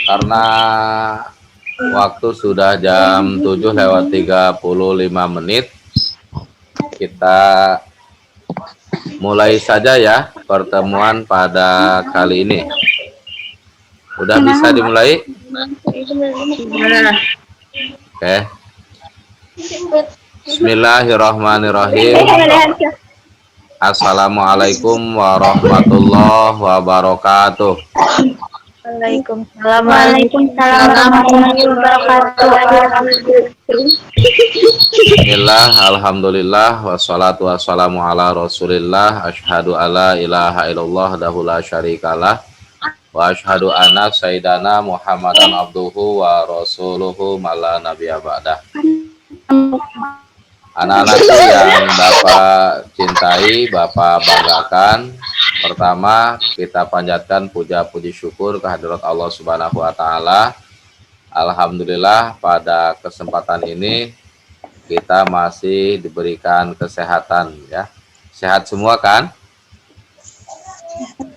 Karena waktu sudah jam 7:35, kita mulai saja ya pertemuan pada kali ini. Udah bisa dimulai? Oke. Bismillahirrahmanirrahim. Assalamualaikum warahmatullahi wabarakatuh. Waalaikumsalam warahmatullahi wabarakatuh. Bismillah, alhamdulillah, wassalatu wassalamu ala rasulillah, asyhadu alla ilaha illallah dahula syarikalah, wa asyhadu anna sayyidana muhammadan abduhu wa rasuluhu mala nabiyya ba'dah. Anak-anakku yang Bapak cintai, Bapak banggakan, pertama kita panjatkan puja puji syukur kehadirat Allah Subhanahu wa taala. Alhamdulillah pada kesempatan ini kita masih diberikan kesehatan ya. Sehat semua kan?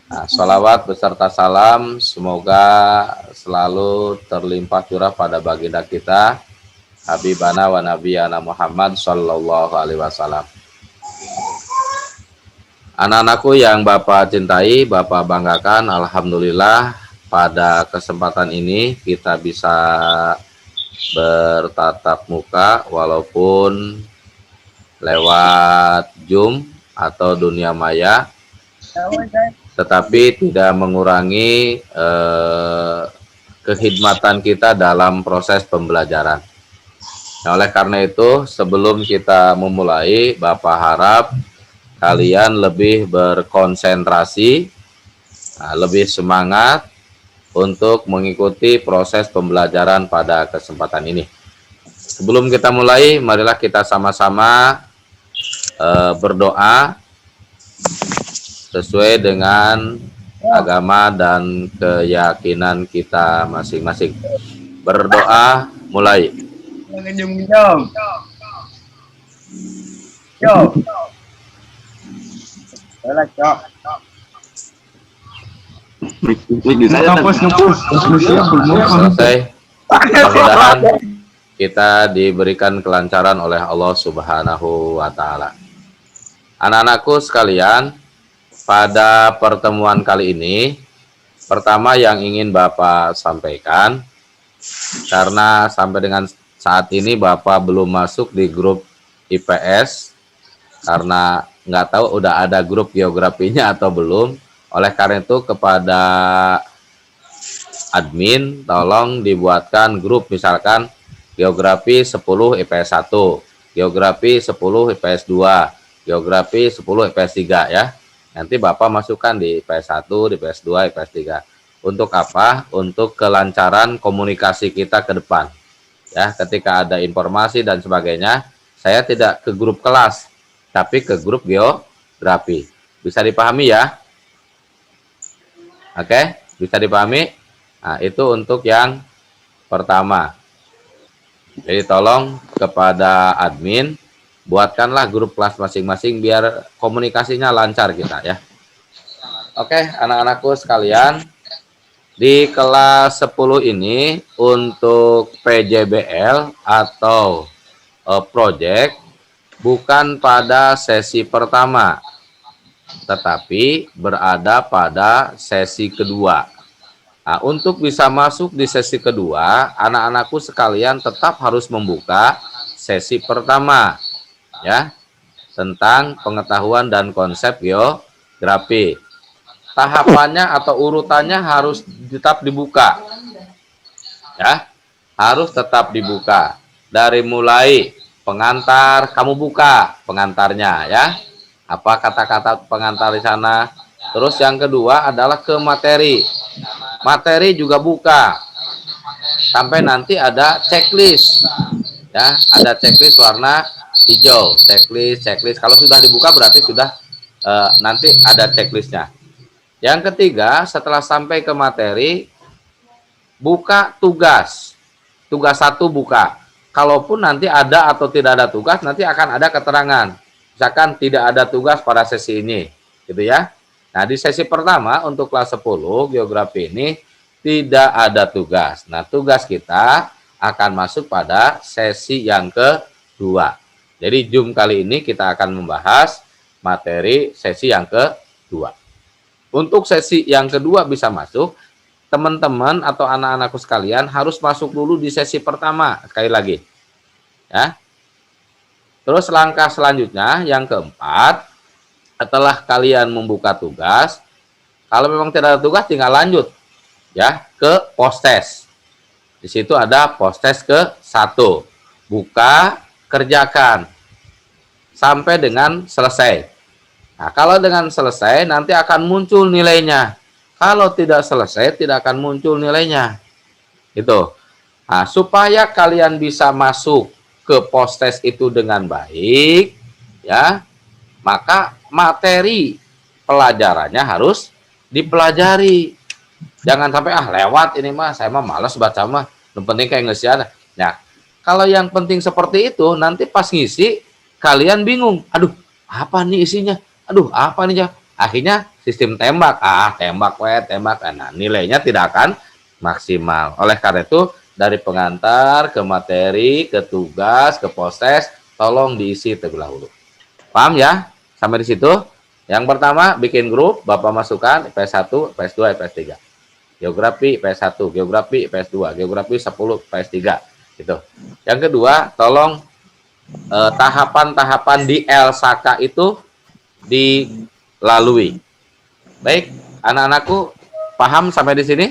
Nah, sholawat beserta salam semoga selalu terlimpah curah pada baginda kita Habibana wa Nabiyana Muhammad sallallahu alaihi wasallam. Anak-anakku yang Bapak cintai, Bapak banggakan, alhamdulillah pada kesempatan ini kita bisa bertatap muka walaupun lewat Zoom atau dunia maya, tetapi tidak mengurangi kekhidmatan kita dalam proses pembelajaran. Nah, oleh karena itu, sebelum kita memulai, Bapak harap kalian lebih berkonsentrasi, lebih semangat untuk mengikuti proses pembelajaran pada kesempatan ini. Sebelum kita mulai, marilah kita sama-sama berdoa sesuai dengan agama dan keyakinan kita masing-masing. Berdoa, mulai. Selesai. Mudah-mudahan kita diberikan kelancaran oleh Allah Subhanahu wa taala. Anak-anakku sekalian, pada pertemuan kali ini, pertama yang ingin Bapak sampaikan, karena sampai dengan saat ini Bapak belum masuk di grup IPS, karena nggak tahu udah ada grup geografinya atau belum. Oleh karena itu kepada admin tolong dibuatkan grup, misalkan geografi 10 IPS 1, geografi 10 IPS 2, geografi 10 IPS 3 ya. Nanti Bapak masukkan di IPS 1, di IPS 2, IPS 3. Untuk apa? Untuk kelancaran komunikasi kita ke depan. Ya, ketika ada informasi dan sebagainya, saya tidak ke grup kelas, tapi ke grup geografi. Bisa dipahami ya? Oke, bisa dipahami? Nah, itu untuk yang pertama. Jadi tolong kepada admin, buatkanlah grup kelas masing-masing biar komunikasinya lancar kita ya. Oke, anak-anakku sekalian, di kelas 10 ini untuk PJBL atau project bukan pada sesi pertama, tetapi berada pada sesi kedua. Nah, untuk bisa masuk di sesi kedua, anak-anakku sekalian tetap harus membuka sesi pertama ya, tentang pengetahuan dan konsep geografi. Tahapannya atau urutannya harus tetap dibuka ya, harus tetap dibuka. Dari mulai pengantar, kamu buka pengantarnya ya, apa kata-kata pengantar di sana. Terus yang kedua adalah ke materi, materi juga buka sampai nanti ada checklist ya, ada checklist warna hijau, checklist. Kalau sudah dibuka berarti sudah nanti ada checklistnya. Yang ketiga, setelah sampai ke materi, buka tugas. Tugas 1 buka. Kalaupun nanti ada atau tidak ada tugas, nanti akan ada keterangan. Misalkan tidak ada tugas pada sesi ini, gitu ya. Nah, di sesi pertama untuk kelas 10 geografi ini tidak ada tugas. Nah, tugas kita akan masuk pada sesi yang kedua. Jadi Zoom kali ini kita akan membahas materi sesi yang kedua. Untuk sesi yang kedua bisa masuk, teman-teman atau anak-anakku sekalian harus masuk dulu di sesi pertama, sekali lagi. Ya. Terus langkah selanjutnya, yang keempat, setelah kalian membuka tugas, kalau memang tidak ada tugas, tinggal lanjut ya ke post-test. Di situ ada post-test ke-1. Buka, kerjakan sampai dengan selesai. Nah, kalau dengan selesai nanti akan muncul nilainya. Kalau tidak selesai tidak akan muncul nilainya. Itu. Nah, supaya kalian bisa masuk ke post-test itu dengan baik, ya, maka materi pelajarannya harus dipelajari. Jangan sampai lewat ini mah, saya mah malas baca mah. Yang penting kayak ngisian. Nah, kalau yang penting seperti itu, nanti pas ngisi kalian bingung. Aduh, apa nih isinya? Aduh, apa nih ya? Akhirnya sistem tembak. Tembak tembak. Nah, nilainya tidak akan maksimal. Oleh karena itu, dari pengantar ke materi, ke tugas, ke post-test, tolong diisi terlebih dahulu. Paham ya? Sampai di situ. Yang pertama, bikin grup, Bapak masukkan IPS 1, IPS 2, IPS 3. Geografi IPS 1, geografi IPS 2, geografi 10, IPS 3. Gitu. Yang kedua, tolong tahapan-tahapan di LSAK itu dilalui. Baik, anak-anakku paham sampai di sini?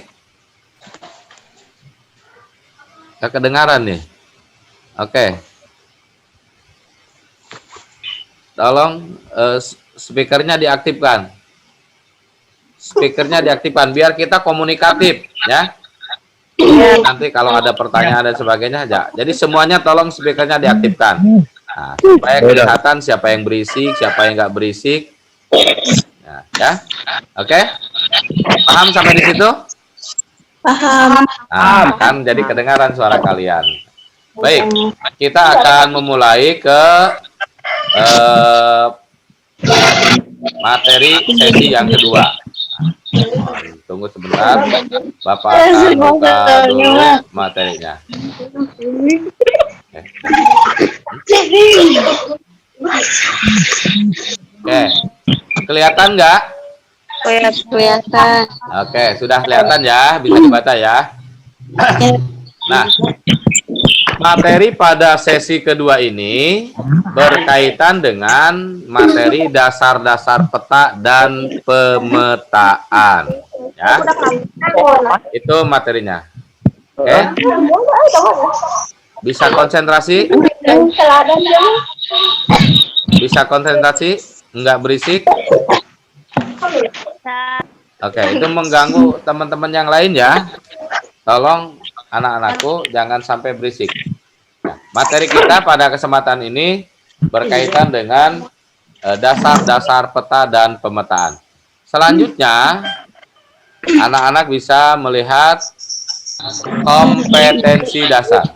Kedengaran nih. Oke. Tolong speakernya diaktifkan. Speakernya diaktifkan biar kita komunikatif ya. Nanti kalau ada pertanyaan dan sebagainya aja. Jadi semuanya tolong speakernya diaktifkan. Nah, supaya kelihatan siapa yang berisik, siapa yang nggak berisik. Nah, ya. Oke. Paham sampai di situ? Paham. Nah, kan jadi kedengaran suara kalian. Baik, kita akan memulai ke materi sesi yang kedua. Tunggu sebentar, Bapak akan buka dulu materinya. Oke, kelihatan nggak? Kelihatan. Oke, sudah kelihatan ya, bisa dibaca ya. Nah, materi pada sesi kedua ini berkaitan dengan materi dasar-dasar peta dan pemetaan. Ya, itu materinya. Oke, bisa konsentrasi? Bisa konsentrasi? Enggak berisik? Oke, itu mengganggu teman-teman yang lain ya. Tolong anak-anakku jangan sampai berisik. Nah, materi kita pada kesempatan ini berkaitan dengan dasar-dasar peta dan pemetaan. Selanjutnya, anak-anak bisa melihat kompetensi dasar.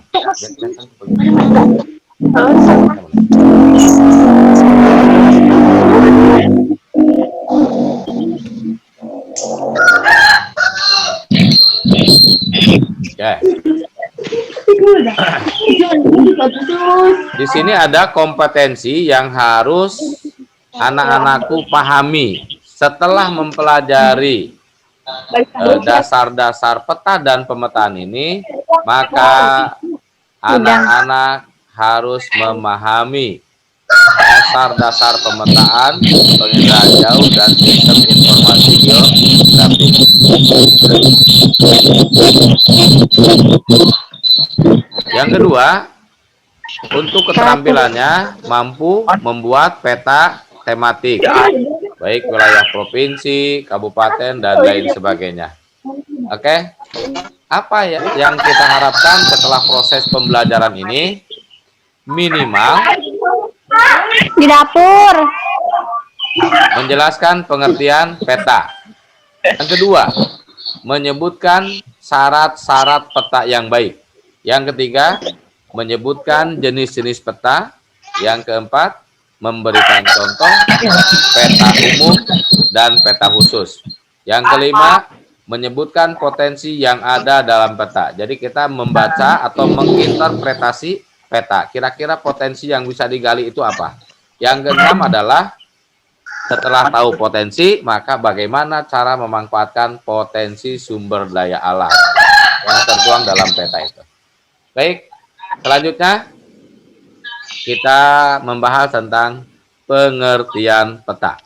Oke. Di sini ada kompetensi yang harus anak-anakku pahami setelah mempelajari dasar-dasar peta dan pemetaan ini, maka anak-anak harus memahami dasar-dasar pemetaan, penginderaan jauh, dan sistem informasi geografis. Yang kedua, untuk keterampilannya mampu membuat peta tematik, baik wilayah provinsi, kabupaten, dan lain sebagainya. Oke, apa ya yang kita harapkan setelah proses pembelajaran ini? Minimal Di dapur. Menjelaskan pengertian peta. Yang kedua, menyebutkan syarat-syarat peta yang baik. Yang ketiga, menyebutkan jenis-jenis peta. Yang keempat, memberikan contoh peta umum dan peta khusus. Yang kelima, menyebutkan potensi yang ada dalam peta. Jadi kita membaca atau menginterpretasi peta. Kira-kira potensi yang bisa digali itu apa? Yang keenam adalah setelah tahu potensi, maka bagaimana cara memanfaatkan potensi sumber daya alam yang tertuang dalam peta itu. Baik, selanjutnya kita membahas tentang pengertian peta.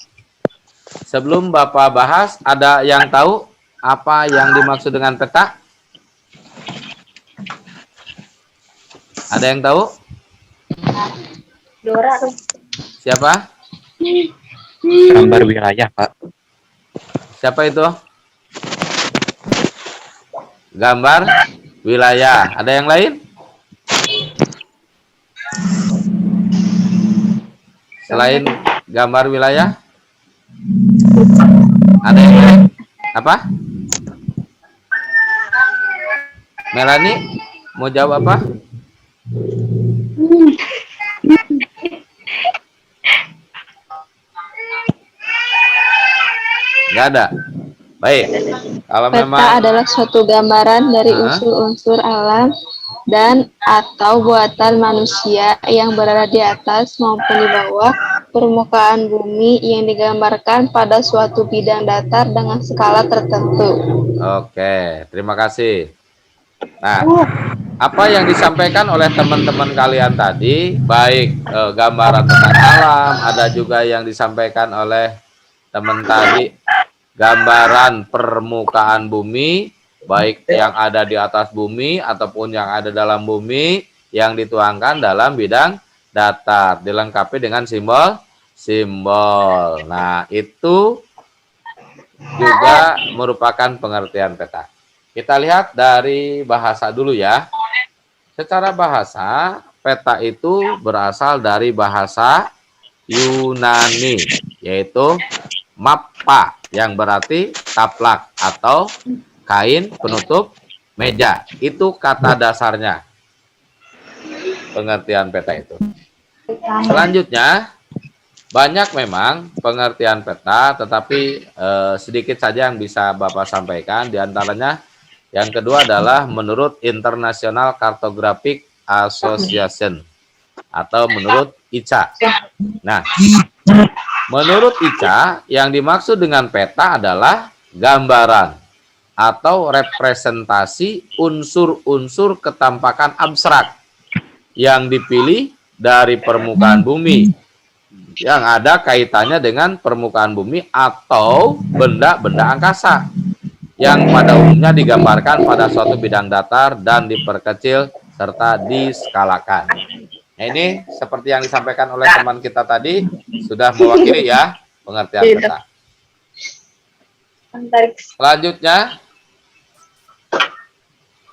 Sebelum Bapak bahas, ada yang tahu apa yang dimaksud dengan peta? Ada yang tahu? Dora. Siapa? Gambar wilayah, Pak. Siapa itu? Gambar wilayah. Ada yang lain? Selain gambar wilayah? Ada yang lain? Apa? Melani, mau jawab apa? Nggak ada. Baik. Kalau Peta memang adalah suatu gambaran dari unsur-unsur alam dan atau buatan manusia yang berada di atas maupun di bawah permukaan bumi yang digambarkan pada suatu bidang datar dengan skala tertentu. Oke, terima kasih. Nah, apa yang disampaikan oleh teman-teman kalian tadi, baik gambaran tentang alam, ada juga yang disampaikan oleh teman tadi gambaran permukaan bumi, baik yang ada di atas bumi ataupun yang ada dalam bumi, yang dituangkan dalam bidang datar, dilengkapi dengan simbol-simbol. Nah, itu juga merupakan pengertian peta. Kita lihat dari bahasa dulu ya. Secara bahasa, peta itu berasal dari bahasa Yunani, yaitu mappa, yang berarti taplak atau kain penutup meja. Itu kata dasarnya pengertian peta itu. Selanjutnya, banyak memang pengertian peta, tetapi sedikit saja yang bisa Bapak sampaikan. Di antaranya, yang kedua adalah menurut International Cartographic Association atau menurut ICA. Nah, menurut ICA, yang dimaksud dengan peta adalah gambaran atau representasi unsur-unsur ketampakan abstrak yang dipilih dari permukaan bumi yang ada kaitannya dengan permukaan bumi atau benda-benda angkasa yang pada umumnya digambarkan pada suatu bidang datar dan diperkecil serta diskalakan. Nah, ini seperti yang disampaikan oleh teman kita tadi sudah mewakili ya pengertian peta. Selanjutnya,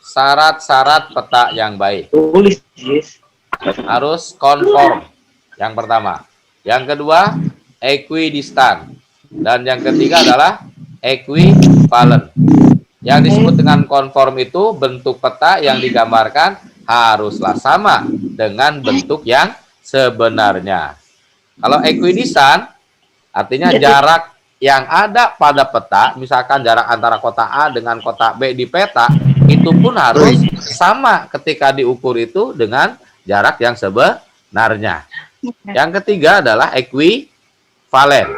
syarat-syarat peta yang baik. Harus konform, yang pertama. Yang kedua, equidistant. Dan yang ketiga adalah equivalent. Yang disebut dengan konform itu bentuk peta yang digambarkan haruslah sama dengan bentuk yang sebenarnya. Kalau equidistant, artinya jarak yang ada pada peta, misalkan jarak antara kota A dengan kota B di peta, itu pun harus sama ketika diukur itu dengan jarak yang sebenarnya. Yang ketiga adalah equivalent.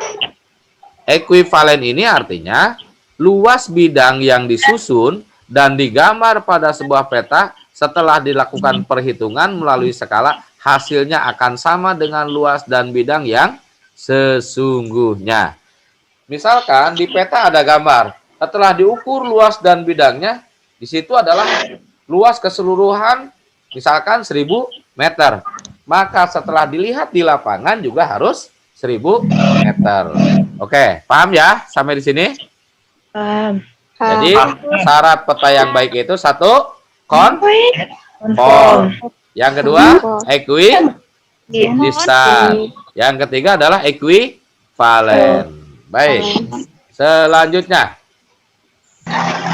Equivalent ini artinya luas bidang yang disusun dan digambar pada sebuah peta setelah dilakukan perhitungan melalui skala, hasilnya akan sama dengan luas dan bidang yang sesungguhnya. Misalkan di peta ada gambar, setelah diukur luas dan bidangnya, di situ adalah luas keseluruhan misalkan 1000 meter. Maka setelah dilihat di lapangan juga harus 1000 meter. Oke, paham ya sampai di sini? Jadi syarat peta yang baik itu satu, konform. Yang kedua, equidistant. Yang ketiga adalah ekuivalen. Baik. Selanjutnya,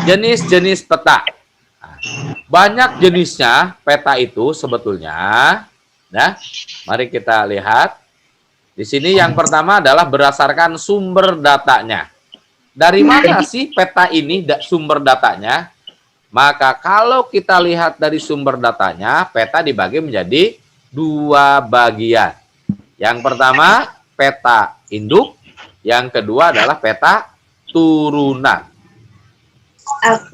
jenis-jenis peta. Banyak jenisnya peta itu sebetulnya. Nah, mari kita lihat. Di sini yang pertama adalah berdasarkan sumber datanya. Dari mana sih peta ini sumber datanya? Maka kalau kita lihat dari sumber datanya, peta dibagi menjadi 2 bagian. Yang pertama, peta induk. Yang kedua adalah peta turunan.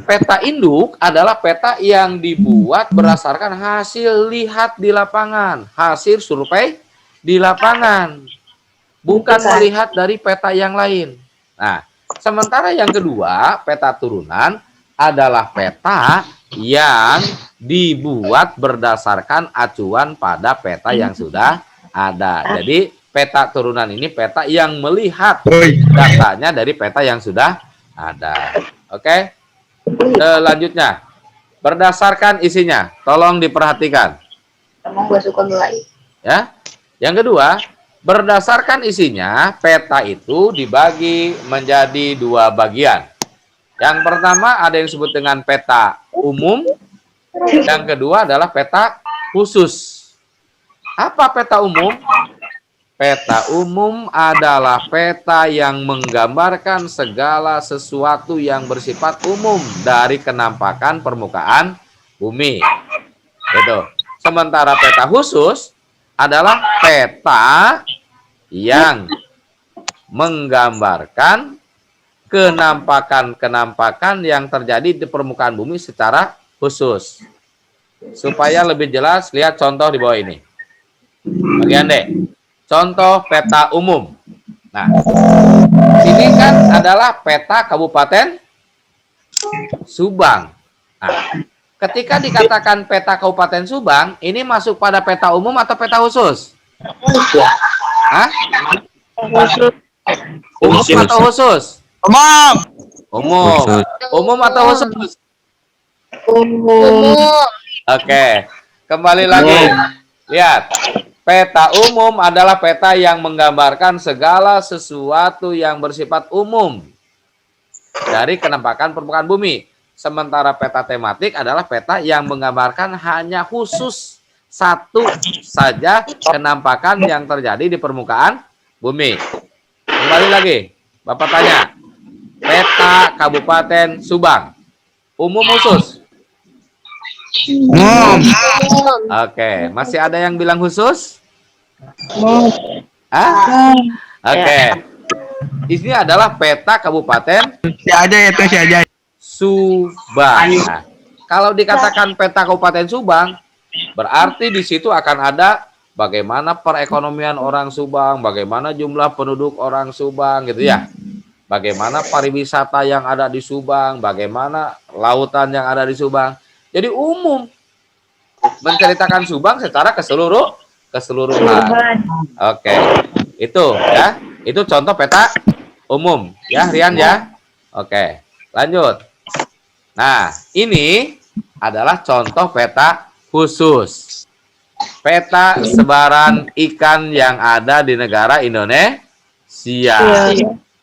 Peta induk adalah peta yang dibuat berdasarkan hasil lihat di lapangan, hasil survei di lapangan, bukan melihat dari peta yang lain. Nah, sementara yang kedua, peta turunan adalah peta yang dibuat berdasarkan acuan pada peta yang sudah ada. Jadi, peta turunan ini peta yang melihat datanya dari peta yang sudah ada. Oke? Selanjutnya, berdasarkan isinya, tolong diperhatikan. Ya. Yang kedua, berdasarkan isinya, peta itu dibagi menjadi 2 bagian. Yang pertama ada yang disebut dengan peta umum, yang kedua adalah peta khusus. Apa peta umum? Peta umum adalah peta yang menggambarkan segala sesuatu yang bersifat umum dari kenampakan permukaan bumi. Gitu. Sementara peta khusus adalah peta yang menggambarkan kenampakan-kenampakan yang terjadi di permukaan bumi secara khusus. Supaya lebih jelas, lihat contoh di bawah ini. Bagian D. Contoh peta umum. Nah, ini kan adalah peta Kabupaten Subang. Nah, ketika dikatakan peta Kabupaten Subang, ini masuk pada peta umum atau peta khusus? Hah? Umum atau khusus? Umum. Umum. Umum atau khusus? Umum. Oke, kembali lagi. Lihat, peta umum adalah peta yang menggambarkan segala sesuatu yang bersifat umum dari kenampakan permukaan bumi. Sementara peta tematik adalah peta yang menggambarkan hanya khusus satu saja kenampakan yang terjadi di permukaan bumi. Kembali lagi, Bapak tanya, peta Kabupaten Subang, umum khusus? Umum. Oke, masih ada yang bilang khusus? Umum. Hah? Oke. Ini adalah peta Kabupaten Si Ajay itu si Ajay. Subang. Nah, kalau dikatakan peta Kabupaten Subang, berarti di situ akan ada bagaimana perekonomian orang Subang, bagaimana jumlah penduduk orang Subang, gitu ya. Bagaimana pariwisata yang ada di Subang, bagaimana lautan yang ada di Subang. Jadi umum menceritakan Subang secara keseluruhan. Oke, itu ya, itu contoh peta umum ya, Rian ya. Oke, lanjut. Nah, ini adalah contoh peta khusus. Peta sebaran ikan yang ada di negara Indonesia.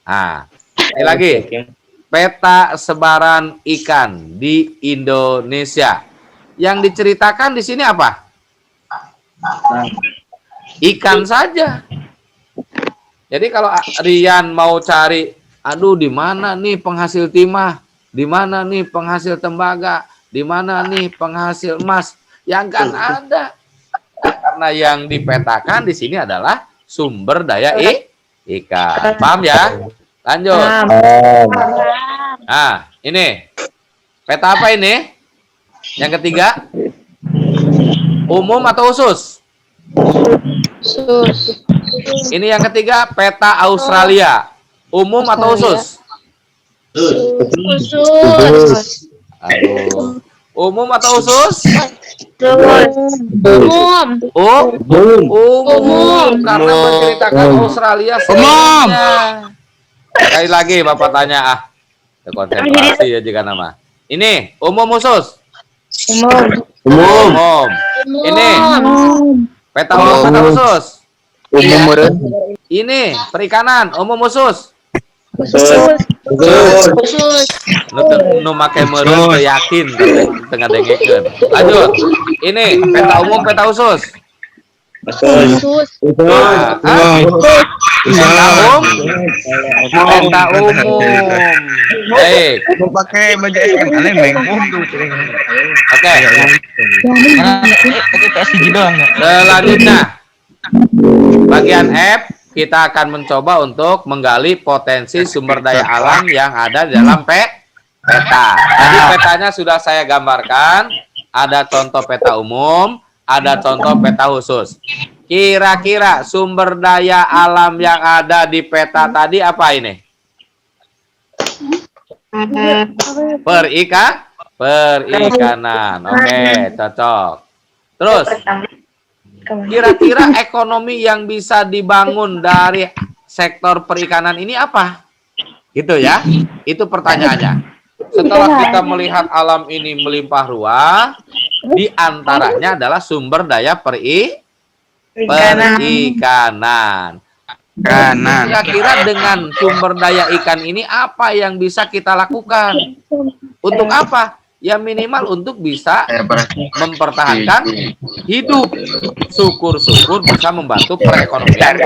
Nah, ini lagi. Peta sebaran ikan di Indonesia. Yang diceritakan di sini apa? Ikan saja. Jadi kalau Rian mau cari, aduh di mana nih penghasil timah, di mana nih penghasil tembaga, di mana nih penghasil emas, yang kan ada. Karena yang dipetakan di sini adalah sumber daya ikan. Paham ya? Lanjut. Nah, ini peta apa ini? Yang ketiga, umum atau khusus? Khusus. Ini yang ketiga, peta Australia. Umum atau khusus? Khusus. Aduh. Umum atau khusus? Umum. Umum. Karena menceritakan Australia semuanya. Sekali lagi Bapak tanya, konsentrasi ya jika nama. Ini umum khusus? Umum. Ini peta umum atau khusus? Umum meureun. Ini perikanan umum khusus. Nu make meureun teu yakin tengah dengekeun. Lanjut. Ini peta umum, peta khusus. Nah, peta umum. Baik. Pakai baju SMA mengkum tuh. Oke. Itu PSG doang. Selanjutnya bagian F kita akan mencoba untuk menggali potensi sumber daya alam yang ada di dalam peta. Tadi petanya sudah saya gambarkan. Ada contoh peta umum, ada contoh peta khusus. Kira-kira sumber daya alam yang ada di peta tadi apa ini? Perikanan. Oke, cocok. Terus, kira-kira ekonomi yang bisa dibangun dari sektor perikanan ini apa? Gitu ya. Itu pertanyaannya. Setelah kita melihat alam ini melimpah ruah, di antaranya adalah sumber daya perikanan. Kira-kira dengan sumber daya ikan ini apa yang bisa kita lakukan? Untuk apa? Ya minimal untuk bisa mempertahankan hidup. Syukur-syukur bisa membantu perekonomian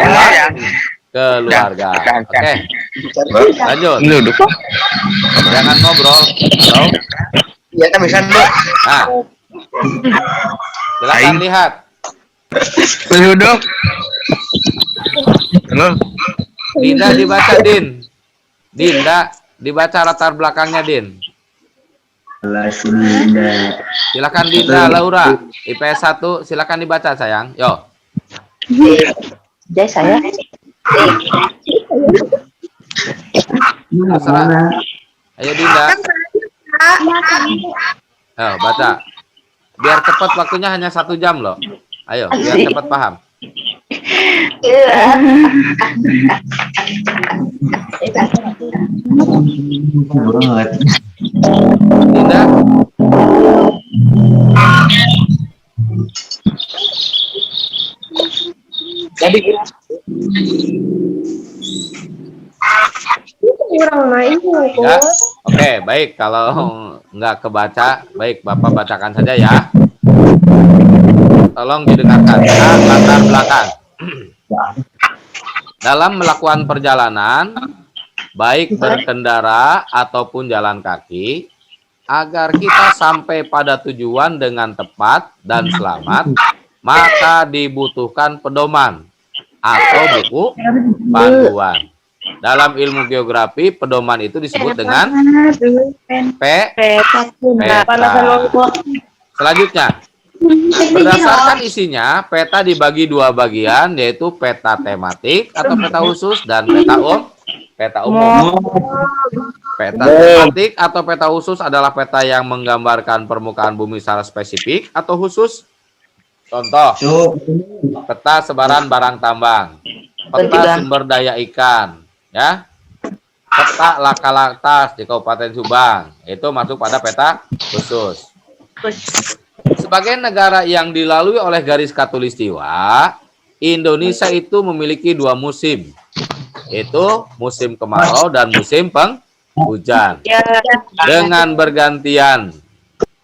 keluarga. Oke. Lanjut. Jangan ngobrol. Halo. Iya, kan bisa dulu. Nah. Silakan lihat. Duduk. Halo. Dinda dibaca, Din. Dinda dibaca latar belakangnya, Din. Silakan Dinda Laura, IPS 1, silakan dibaca sayang. Yo. Saya. Terserah. Ayo Dinda. Ayo baca. Biar cepat, waktunya hanya 1 jam loh. Ayo, biar cepat paham. Dinda. Jadi kurang main Ya. Oke, baik. Kalau nggak kebaca, baik Bapak bacakan saja ya. Tolong didengarkan ya, latar belakang. Dalam melakukan perjalanan, baik berkendara ataupun jalan kaki, agar kita sampai pada tujuan dengan tepat dan selamat, maka dibutuhkan pedoman atau buku panduan. Dalam ilmu geografi, pedoman itu disebut dengan peta. Selanjutnya, berdasarkan isinya, peta dibagi 2 bagian, yaitu peta tematik atau peta khusus dan peta umum. Peta tematik atau peta khusus adalah peta yang menggambarkan permukaan bumi secara spesifik atau khusus. Contoh, peta sebaran barang tambang, peta sumber daya ikan, ya, peta laka lantas di Kabupaten Subang, itu masuk pada peta khusus. Sebagai negara yang dilalui oleh garis khatulistiwa, Indonesia itu memiliki 2 musim, yaitu musim kemarau dan musim penghujan. Dengan bergantian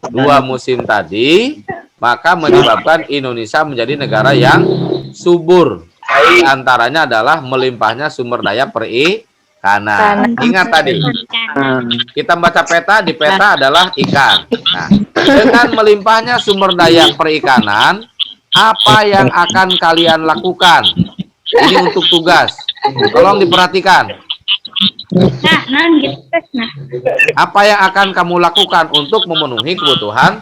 2 musim tadi, maka menyebabkan Indonesia menjadi negara yang subur. Di antaranya adalah melimpahnya sumber daya perikanan. Ingat tadi, kita baca peta, di peta adalah ikan. Nah, dengan melimpahnya sumber daya perikanan, apa yang akan kalian lakukan? Ini untuk tugas. Tolong diperhatikan. Apa yang akan kamu lakukan untuk memenuhi kebutuhan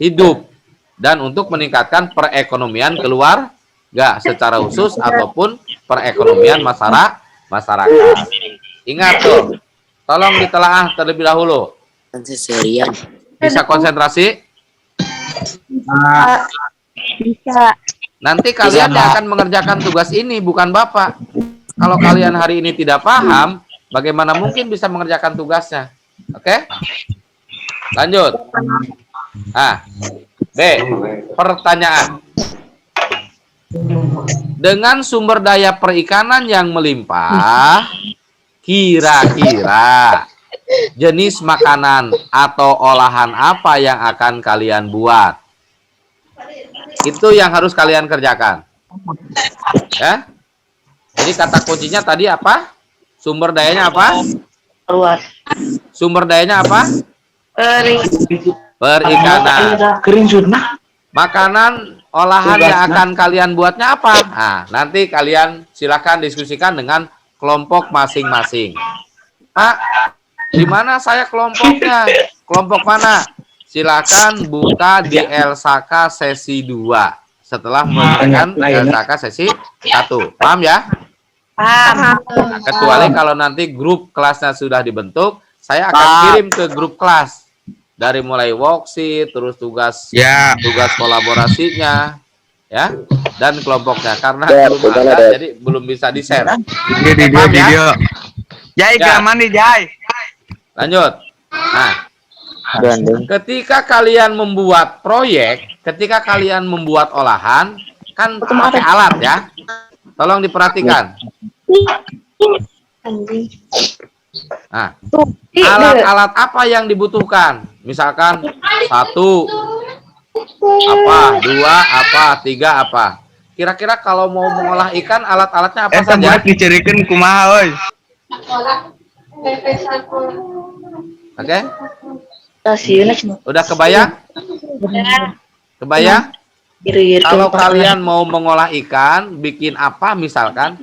hidup dan untuk meningkatkan perekonomian keluarga secara khusus ataupun perekonomian masyarakat. Ingat tuh, tolong ditelaah terlebih dahulu. Bisa konsentrasi? Bisa. Nanti kalian yang akan mengerjakan tugas ini, bukan Bapak. Kalau kalian hari ini tidak paham, bagaimana mungkin bisa mengerjakan tugasnya? Oke? Lanjut. Nah, B. Pertanyaan. dengan sumber daya perikanan yang melimpah, kira-kira jenis makanan atau olahan apa yang akan kalian buat? Itu yang harus kalian kerjakan. Ya. Jadi kata kuncinya tadi apa? Sumber dayanya apa? Luas. Sumber dayanya apa? Perikanan. Makanan olahan yang akan kalian buatnya apa? Nah, nanti kalian silakan diskusikan dengan kelompok masing-masing. Pak, di mana saya kelompoknya? Kelompok mana? Silakan buka di LSAK sesi 2 setelah menyelesaikan LSAK sesi 1. Paham ya? Paham. Kecuali kalau nanti grup kelasnya sudah dibentuk, saya akan kirim ke grup kelas. Dari mulai worksheet, terus tugas kolaborasinya, ya, dan kelompoknya. Karena belum ada, jadi belum bisa di-share. Paham ya? Jai, Ya. mandi Jai. Lanjut. Nah, ketika kalian membuat proyek, ketika kalian membuat olahan, kan pakai alat ya. Tolong diperhatikan. Nah, alat-alat apa yang dibutuhkan? Misalkan 1 apa, 2 apa, 3 apa. Kira-kira kalau mau mengolah ikan, alat-alatnya apa saja? Buat diceritakan kumaha euy. Oke? Udah kebayang? Kebayang? Kalau kalian mau mengolah ikan, bikin apa misalkan,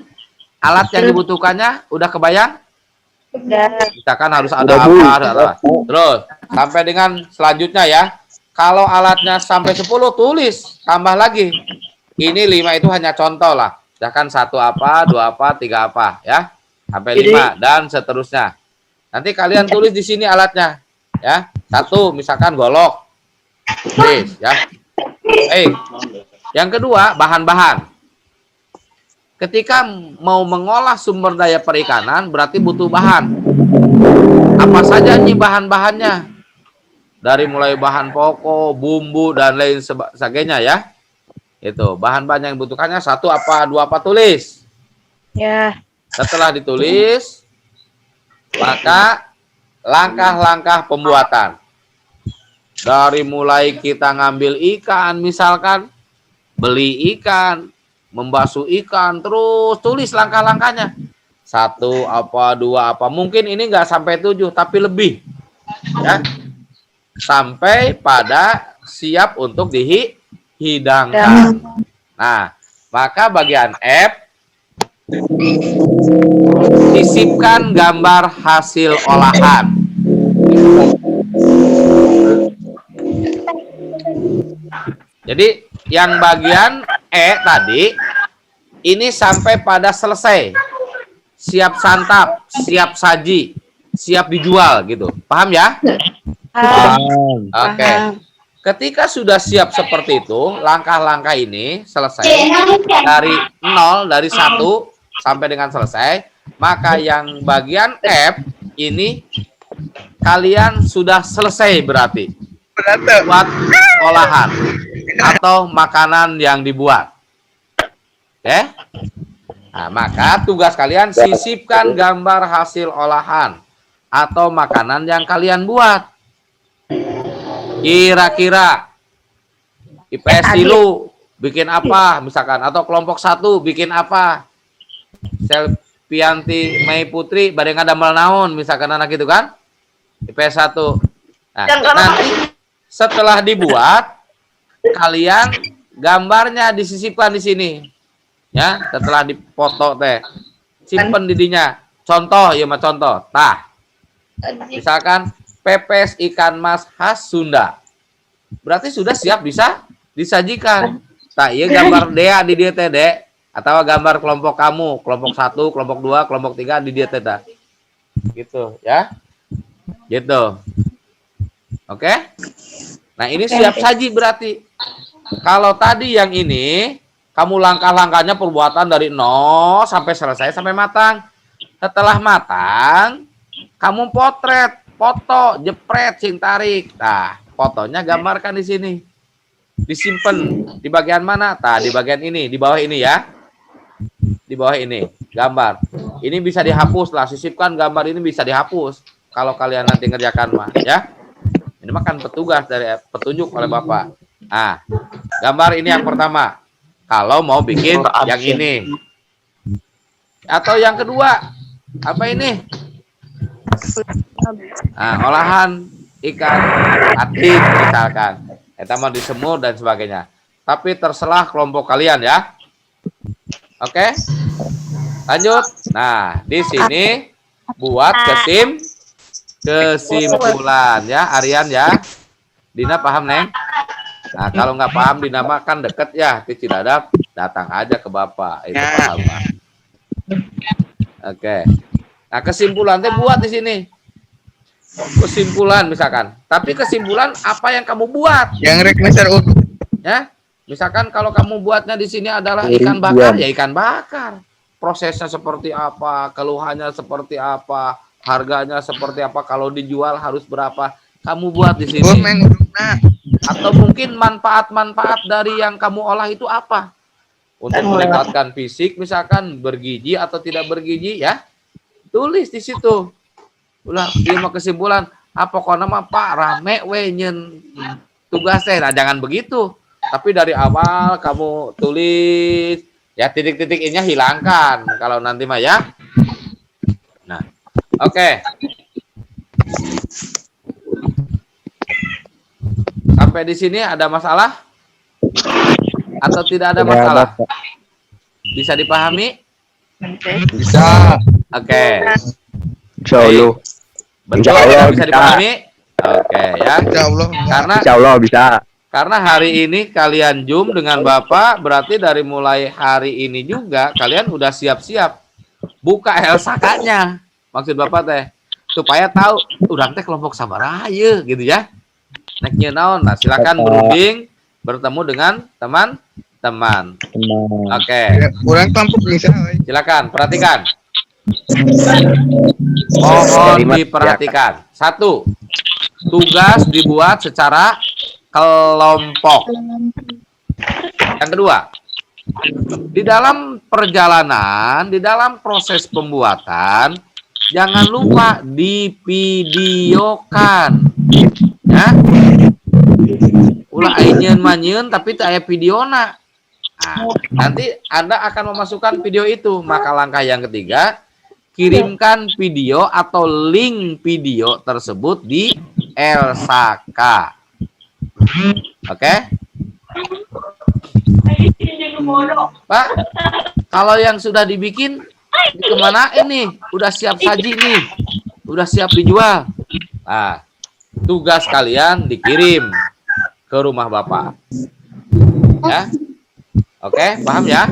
alat yang dibutuhkannya udah kebayang? Misalkan harus ada apa. Terus, sampai dengan selanjutnya ya. Kalau alatnya sampai 10, tulis. Tambah lagi. Ini 5 itu hanya contoh lah. Misalkan 1 apa, 2 apa, 3 apa. Ya. Sampai 5 dan seterusnya. Nanti kalian tulis di sini alatnya. Ya. 1, misalkan golok. Tulis ya. Yang kedua, bahan-bahan. Ketika mau mengolah sumber daya perikanan, berarti butuh bahan. Apa saja nih bahan-bahannya? Dari mulai bahan pokok, bumbu, dan lain sebagainya ya. Itu, bahan-bahan yang dibutuhkannya 1 apa, 2 apa, tulis. Ya. Setelah ditulis, maka langkah-langkah pembuatan. Dari mulai kita ngambil ikan, misalkan, beli ikan, membasuh ikan, terus tulis langkah-langkahnya. 1 apa, 2 apa. Mungkin ini nggak sampai 7, tapi lebih. Ya. Sampai pada siap untuk dihidangkan. Nah, maka bagian F, sisipkan gambar hasil olahan. Jadi yang bagian E tadi ini sampai pada selesai, siap santap, siap saji, siap dijual gitu. Paham ya? Oke. Ketika sudah siap seperti itu, langkah-langkah ini selesai dari 0, dari 1 sampai dengan selesai, maka yang bagian F ini kalian sudah selesai berarti buat olahan atau makanan yang dibuat. Oke? Nah, maka tugas kalian sisipkan gambar hasil olahan atau makanan yang kalian buat. Kira-kira IPS Silu bikin apa misalkan, atau kelompok 1 bikin apa? Selpianti Mei Putri barengan damel naon misalkan anak itu kan? IPS 1. Nah, nanti setelah dibuat, kalian gambarnya disisipkan di sini. Ya, setelah dipoto teh. Simpen didinya. Contoh, ya mah contoh. Tah. Misalkan pepes ikan mas khas Sunda. Berarti sudah siap bisa disajikan. Tah, iya gambar Dea di dia teh, Dek. Atau gambar kelompok kamu, kelompok 1, kelompok 2, kelompok 3 di dia teh. Gitu, ya. Gitu. Oke? Nah, ini siap saji berarti. Kalau tadi yang ini, kamu langkah-langkahnya perbuatan dari 0 sampai selesai, sampai matang. Setelah matang, kamu potret, foto, jepret, sing tarik. Nah, fotonya gambarkan di sini. Disimpan di bagian mana? Nah, di bagian ini, di bawah ini ya. Di bawah ini, gambar. Ini bisa dihapus lah, sisipkan gambar ini bisa dihapus. Kalau kalian nanti ngerjakan mah, ya. Ini mah kan petugas dari petunjuk oleh Bapak. Nah, gambar ini yang pertama. Kalau mau bikin yang ini. Atau yang kedua, apa ini? Nah, olahan ikan atin misalkan. Kita mau disemur dan sebagainya. Tapi terserah kelompok kalian ya. Oke? Lanjut. Nah, di sini buat kesimpulan ya, Aryan ya. Dina paham, Neng? Nah, kalau nggak paham dinamakan deket ya, di Cidadap, datang aja ke Bapak. Itu paham, Pak. Oke. Nah, kesimpulannya buat di sini. Kesimpulan misalkan. Tapi kesimpulan apa yang kamu buat? Yang rek meser Ya. Misalkan kalau kamu buatnya di sini adalah ikan bakar, ya ikan bakar. Prosesnya seperti apa, keluhannya seperti apa, harganya seperti apa, kalau dijual harus berapa. Kamu buat di sini. Atau mungkin manfaat-manfaat dari yang kamu olah itu apa? Untuk meningkatkan fisik, misalkan bergizi atau tidak bergizi, ya. Tulis di situ. Ulah, ilmu kesimpulan. Apa kok nama Pak rame we nyen tugasnya. Nah, jangan begitu. Tapi dari awal kamu tulis, ya titik-titik ini hilangkan kalau nanti mah ya. Nah, oke. Sampai di sini ada masalah? Atau tidak ada masalah? Bisa dipahami? Bisa. Oke. Insyaallah. Betul, bisa dipahami? Oke ya. Insyaallah. Insyaallah bisa. Karena hari ini kalian Zoom dengan Bapak, berarti dari mulai hari ini juga kalian udah siap-siap buka LSK-nya. Maksud Bapak teh supaya tahu urang teh kelompok sabaraha gitu ya. Neknya naon? Nah, silakan berunding bertemu dengan teman-teman. Oke. Kurang kelompok bisa. Silakan perhatikan. Mohon diperhatikan. 1. Tugas dibuat secara kelompok. Yang kedua, di dalam perjalanan, di dalam proses pembuatan, jangan lupa divideokan. Ya. Ulah ayeun manyeun tapi teu aya videona. Nah, nanti Anda akan memasukkan video itu. Maka langkah yang ketiga, kirimkan video atau link video tersebut di LSK. Oke? Pak, kalau yang sudah dibikin kemana ini? Udah siap saji nih, udah siap dijual. Nah, tugas kalian dikirim ke rumah Bapak. Ya, oke, paham ya?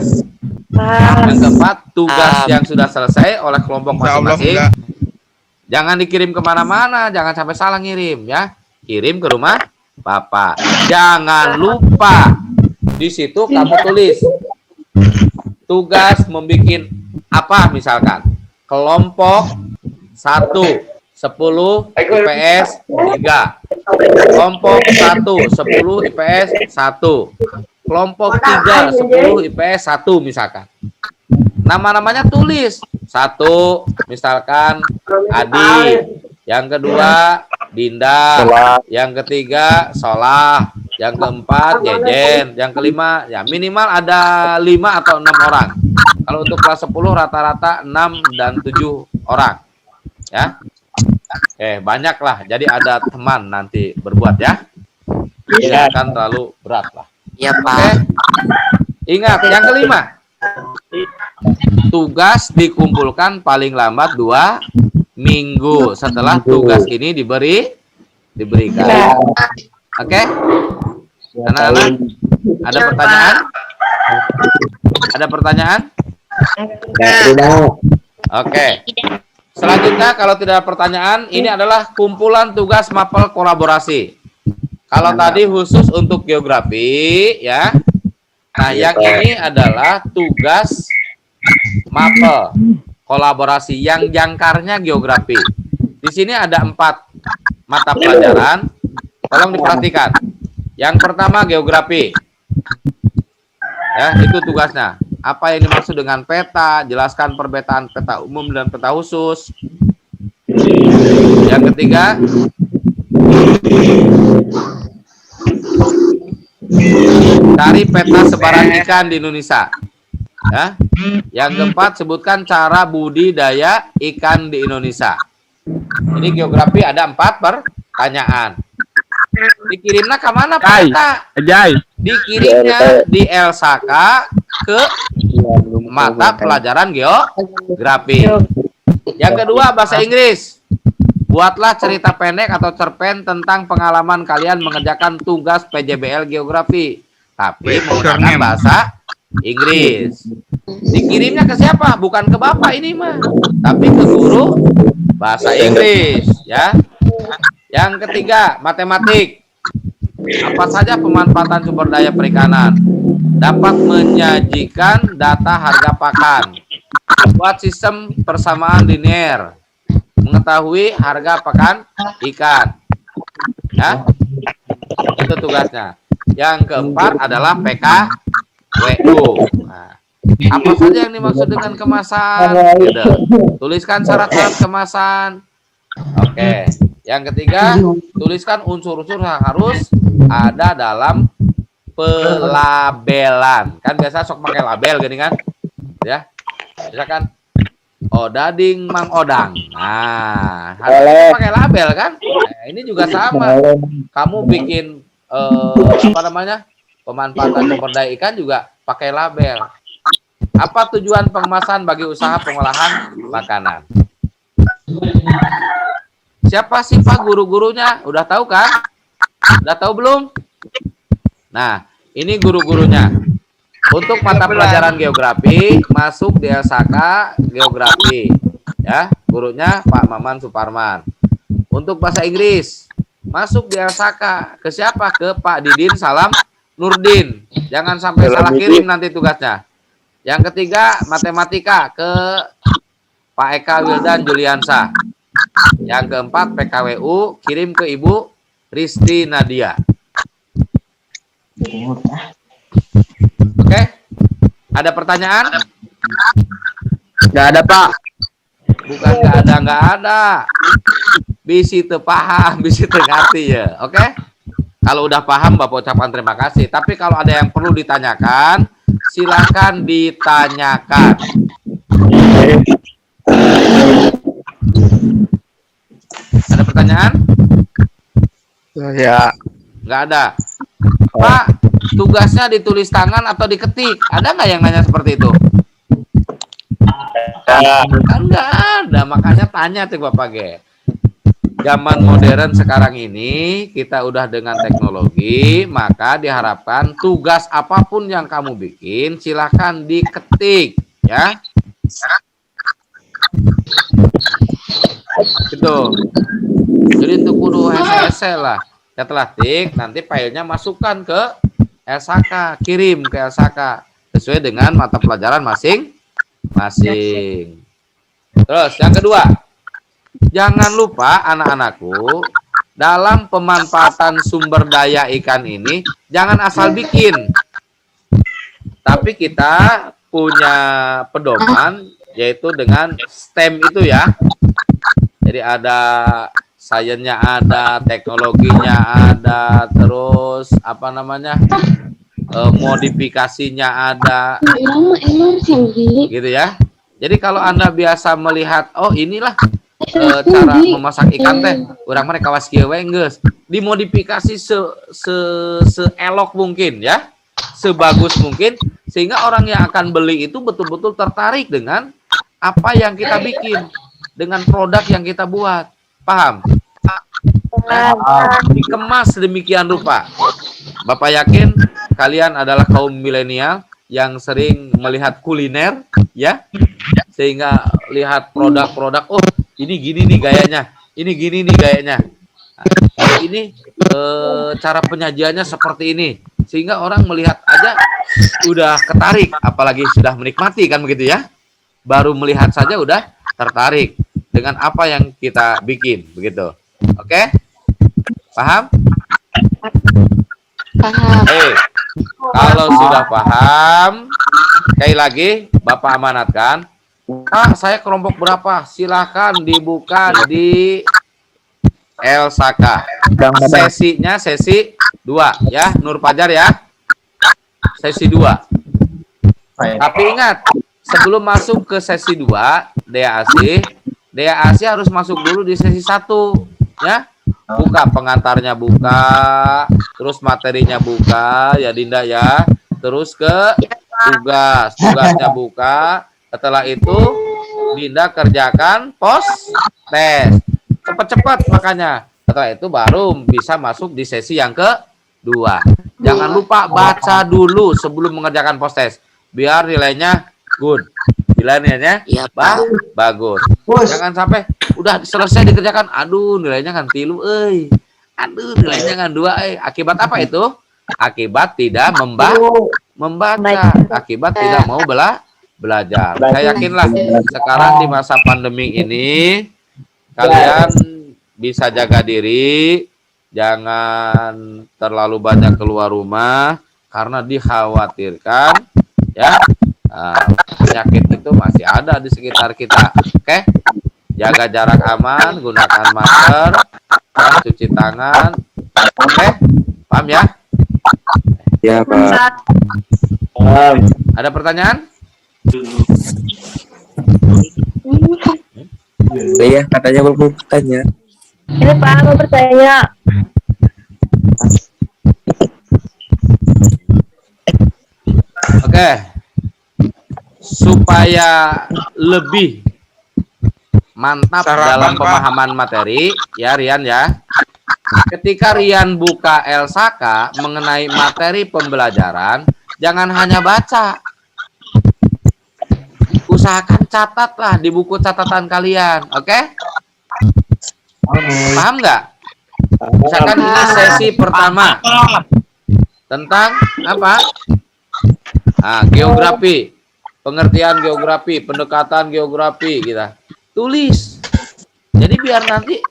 Yang keempat, tugas yang sudah selesai oleh kelompok masing-masing, jangan dikirim kemana-mana, jangan sampai salah ngirim ya. Kirim ke rumah Bapak. Jangan lupa di situ kamu tulis tugas membuat apa misalkan kelompok 1 10 IPS 3, kelompok 1 10 IPS 1, kelompok 3 10 IPS 1 misalkan. Nama-namanya tulis. 1 misalkan Adi, yang kedua Dinda, yang ketiga Solah, yang keempat Jejen, yang kelima ya minimal ada 5 atau 6 orang. Kalau untuk kelas 10 rata-rata 6 dan 7 orang. Ya. Banyak lah. Jadi ada teman nanti berbuat ya. Tidak akan terlalu berat lah. Iya, Pak. Ingat yang kelima. Tugas dikumpulkan paling lambat 2 minggu setelah tugas ini diberikan. Oke? Anak-anak, ada pertanyaan? Ada pertanyaan? Oke. Selanjutnya kalau tidak ada pertanyaan, ini adalah kumpulan tugas mapel kolaborasi. Kalau tadi khusus untuk geografi ya. Nah, yang ini adalah tugas mapel kolaborasi yang jangkarnya geografi. Di sini ada 4 mata pelajaran. Tolong diperhatikan. Yang pertama geografi. Ya, itu tugasnya. Apa yang dimaksud dengan peta? Jelaskan perbedaan peta umum dan peta khusus. Yang ketiga, cari peta sebaran ikan di Indonesia. Ya. Yang keempat, sebutkan cara budidaya ikan di Indonesia. Ini geografi ada 4 pertanyaan. Dikirimnya ke mana Pak Eta? Ajay. Dikirimnya di Elsaka ke mata pelajaran geografi. Yang kedua, bahasa Inggris. Buatlah cerita pendek atau cerpen tentang pengalaman kalian mengerjakan tugas PJBL geografi, tapi menggunakan bahasa Inggris. Dikirimnya ke siapa? Bukan ke Bapak ini mah, tapi ke guru bahasa Inggris, ya. Yang ketiga, matematik. Apa saja pemanfaatan sumber daya perikanan? Dapat menyajikan data harga pakan. Buat sistem persamaan linear. Mengetahui harga pakan ikan. Ya. Itu tugasnya. Yang keempat adalah PKWU. Nah, apa saja yang dimaksud dengan kemasan? Gitu. Tuliskan syarat-syarat kemasan. Oke. Yang ketiga, tuliskan unsur-unsur yang harus ada dalam pelabelan. Kan biasa sok pakai label gini kan? Ya. Misalkan Odading Mang Odang. Nah, harus pakai label kan? Nah, ini juga sama. Kamu bikin apa namanya? Pemanfaatan sumber daya ikan juga pakai label. Apa tujuan pengemasan bagi usaha pengolahan makanan? Siapa sih Pak guru-gurunya? Udah tahu kan? Udah tahu belum? Nah, ini guru-gurunya. Untuk mata pelajaran geografi masuk di Elsaka geografi, ya. Gurunya Pak Maman Suparman. Untuk bahasa Inggris masuk di Elsaka ke siapa? Ke Pak Didin Salam Nurdin. Jangan sampai salah kirim nanti tugasnya. Yang ketiga, matematika ke Pak Eka Wildan Juliansa. Yang keempat, PKWU kirim ke Ibu Risti Nadia. Oke? Ada pertanyaan? Nggak ada, Pak. Bukan nggak ada. Bisi teu paham, bisi teu ngerti ya. Oke? Kalau udah paham, Bapak ucapkan terima kasih. Tapi kalau ada yang perlu ditanyakan, silakan ditanyakan. Ada pertanyaan? Ya. Nggak ada. Pak, tugasnya ditulis tangan atau diketik? Ada nggak yang nanya seperti itu? Kan nggak ada, makanya tanya tuh Bapak Ge. Zaman modern sekarang ini, kita udah dengan teknologi, maka diharapkan tugas apapun yang kamu bikin, silahkan diketik, ya. Gitu. Jadi untuk kudu hese lah. Setelah tik, nanti filenya masukkan ke Elsaka, kirim ke Elsaka sesuai dengan mata pelajaran masing-masing. Terus yang kedua, jangan lupa anak-anakku, dalam pemanfaatan sumber daya ikan ini jangan asal bikin. Tapi kita punya pedoman yaitu dengan STEM itu ya. Jadi ada sainsnya ada, teknologinya ada, terus apa namanya? Modifikasinya ada. Gitu ya. Jadi kalau Anda biasa melihat, oh inilah cara memasak ikan teh, urang mereka kawas kieu we geus. Dimodifikasi seelok mungkin ya. Sebagus mungkin sehingga orang yang akan beli itu betul-betul tertarik dengan apa yang kita bikin, dengan produk yang kita buat. Paham? Dikemas sedemikian rupa. Bapak yakin kalian adalah kaum milenial yang sering melihat kuliner, ya, sehingga lihat produk-produk, oh ini gini nih gayanya, ini gini nih gayanya, nah, ini cara penyajiannya seperti ini, sehingga orang melihat aja udah ketarik, apalagi sudah menikmati kan begitu ya, baru melihat saja udah tertarik dengan apa yang kita bikin, begitu. Oke? Paham? Paham. Kalau sudah paham, Sekali lagi, Bapak amanatkan. Pak, saya kelompok berapa? Silahkan dibuka di Elsaka. Sesinya sesi 2 ya, Nur Fajar ya. Sesi 2. Tapi ingat, sebelum masuk ke sesi 2, DAC harus masuk dulu di sesi 1 ya. Buka pengantarnya buka, terus materinya buka ya Dinda ya. Terus ke tugasnya buka. Setelah itu Dinda kerjakan post tes. Cepat-cepat makanya. Setelah itu baru bisa masuk di sesi yang kedua. Jangan lupa baca dulu sebelum mengerjakan post test. Biar nilainya good. Nilainya ya, bagus. Jangan sampai udah selesai dikerjakan, aduh nilainya kan 3, aduh nilainya kan 2, Akibat apa itu? Akibat tidak membaca. Akibat tidak mau belajar. Saya yakinlah sekarang di masa pandemi ini kalian bisa jaga diri, jangan terlalu banyak keluar rumah karena dikhawatirkan ya penyakit itu masih ada di sekitar kita. Oke, jaga jarak aman, gunakan masker, dan cuci tangan. Oke, paham ya? Ya, Pak. Ada pertanyaan? Iya, katanya mau bertanya. Ini Pak mau bertanya. Oke. Supaya lebih mantap dalam pemahaman materi, ya Rian ya. Ketika Rian buka Elsaka mengenai materi pembelajaran, jangan hanya baca. Usahakan catatlah di buku catatan kalian, oke? Paham nggak? Misalkan ini sesi pertama tentang apa? Geografi. Pengertian geografi, pendekatan geografi kita tulis. Jadi biar nanti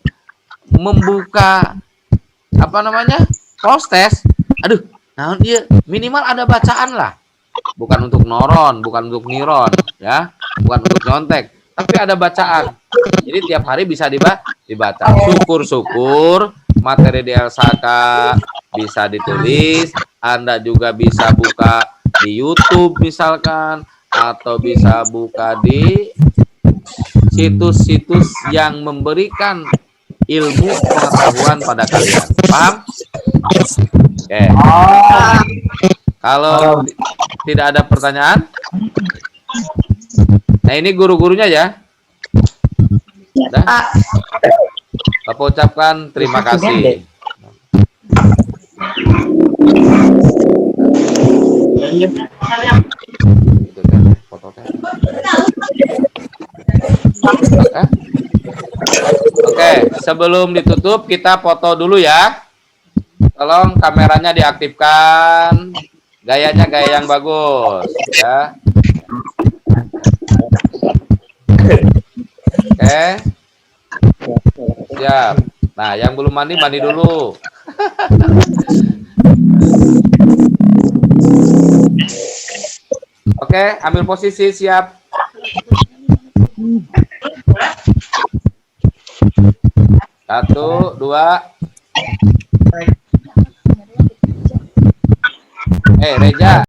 membuka apa namanya post test, aduh, nah dia minimal ada bacaan lah, bukan untuk noron, bukan untuk niron, ya, bukan untuk nyontek, tapi ada bacaan. Jadi tiap hari bisa dibaca. Syukur-syukur materi di Elsaka bisa ditulis, Anda juga bisa buka di YouTube misalkan, atau bisa buka di situs-situs yang memberikan ilmu pengetahuan pada kalian. Paham? Oke. Kalau tidak ada pertanyaan, nah ini guru-gurunya ya. Dah. Bapak ucapkan terima kasih. Oke, sebelum ditutup kita foto dulu ya. Tolong kameranya diaktifkan. Gayanya gaya yang bagus ya. Oke. Siap. Nah, yang belum mandi dulu. Oke, ambil posisi, siap. Satu, dua. Reja.